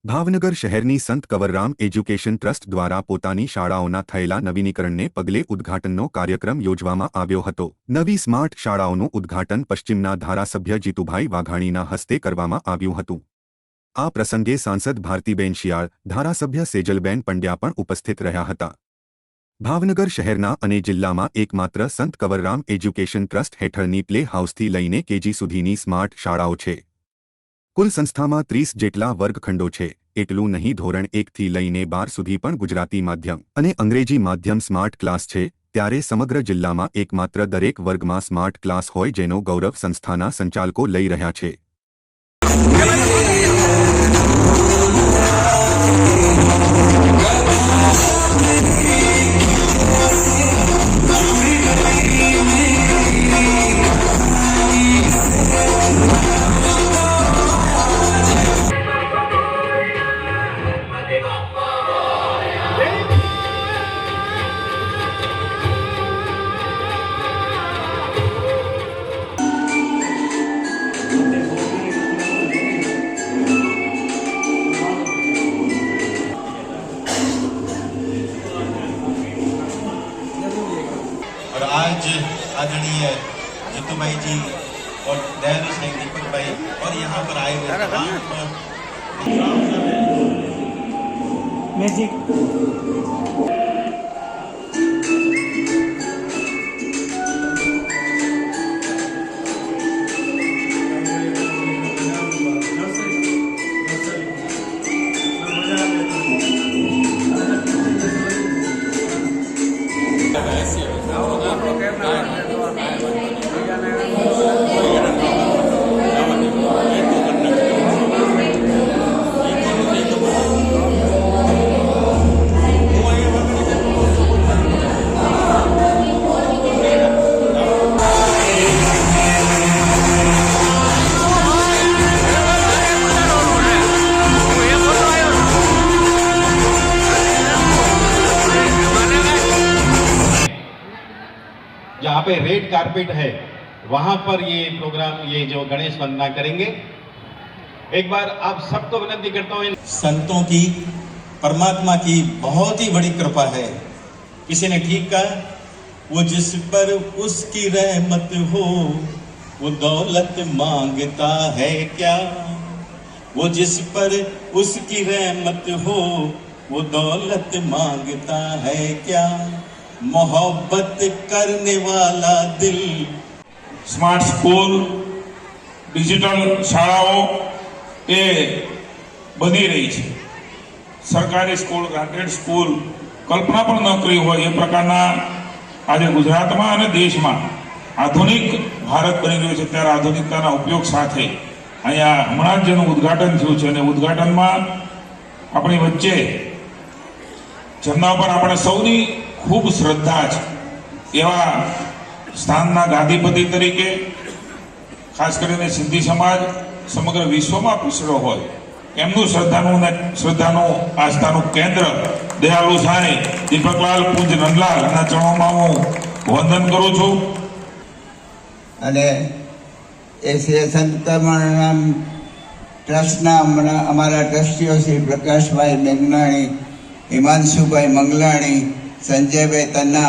ભાવનગર શહેરની સંત કવરરામ education trust દ્વારા પોતાની શાળાઓના થયેલા નવીનીકરણને પગલે ઉદ્ઘાટનનો કાર્યક્રમ યોજવામાં આવ્યો હતો। નવી સ્માર્ટ શાળાઓનું ઉદ્ઘાટન પશ્ચિમના ધારાસભ્ય જીતુભાઈ વાઘાણીના હસ્તે કરવામાં આવ્યું હતું। આ પ્રસંગે સાંસદ ભારતીબેન શિયાળ, ધારાસભ્ય સેજલબેન પંડ્યા પણ ઉપસ્થિત રહ્યા હતા। ભાવનગર શહેરના અને જિલ્લામાં એકમાત્ર સંત કવરરામ એજ્યુકેશન ટ્રસ્ટ હેઠળની પ્લે હાઉસથી લઈને કેજી સુધીની સ્માર્ટ શાળાઓ છે। કુલ સંસ્થામાં 30 જેટલા વર્ગખંડો છે। એટલું નહીં, ધોરણ 1 થી લઈને 12 સુધી પણ ગુજરાતી માધ્યમ અને અંગ્રેજી માધ્યમ સ્માર્ટ ક્લાસ છે। ત્યારે સમગ્ર જિલ્લામાં એકમાત્ર દરેક વર્ગમાં સ્માર્ટ ક્લાસ હોય, જેનો ગૌરવ સંસ્થાના સંચાલકો લઈ રહ્યા છે। और आज आदरणीय जितुभाई जी और दयालु सिंह दीपक भाई और यहाँ पर आए हुए मैजिक जहाँ पे रेड कारपेट है वहां पर ये प्रोग्राम, ये जो गणेश वंदना करेंगे। एक बार आप सबको विनती करता हूँ, संतों की, परमात्मा की बहुत ही बड़ी कृपा है। किसी ने ठीक कहा, वो जिस पर उसकी रहमत हो वो दौलत मांगता है क्या। वो जिस पर उसकी रहमत हो वो दौलत मांगता है क्या। मोहब्बत करने वाला दिल। स्मार्ट स्कूल, डिजिटल शाळाओ ए बनी रही है। सरकारी स्कूल, ग्रांटेड स्कूल कल्पना पण न करी होय ए प्रकारना आज गुजरात में और देश में आधुनिक भारत बनी रह्यो छे। त्यारे आधुनिकताना उपयोग साथे अहींया हमणां ज जेनुं उद्घाटन थयुं छे अने उद्घाटनमां आपणी वच्चे जेमना पर आपणे सौनी खूब श्रद्धा है एवा स्थानना गादीपति तरीके खास करीने सिंधी समाज समग्र विश्व में पीछड़ो होय एमनुं श्रद्धानुं आस्थानुं केंद्र दयालु साई दीपकलाल पूज नंदलाल ना चरणों में हूँ वंदन करूं छुं। अने संत कवरराम ट्रस्टना अमारा ट्रस्टीओ श्री प्रकाश भाई मेघनाणी, हिमांशु भाई मंगलाणी, संजय भाई तन्ना।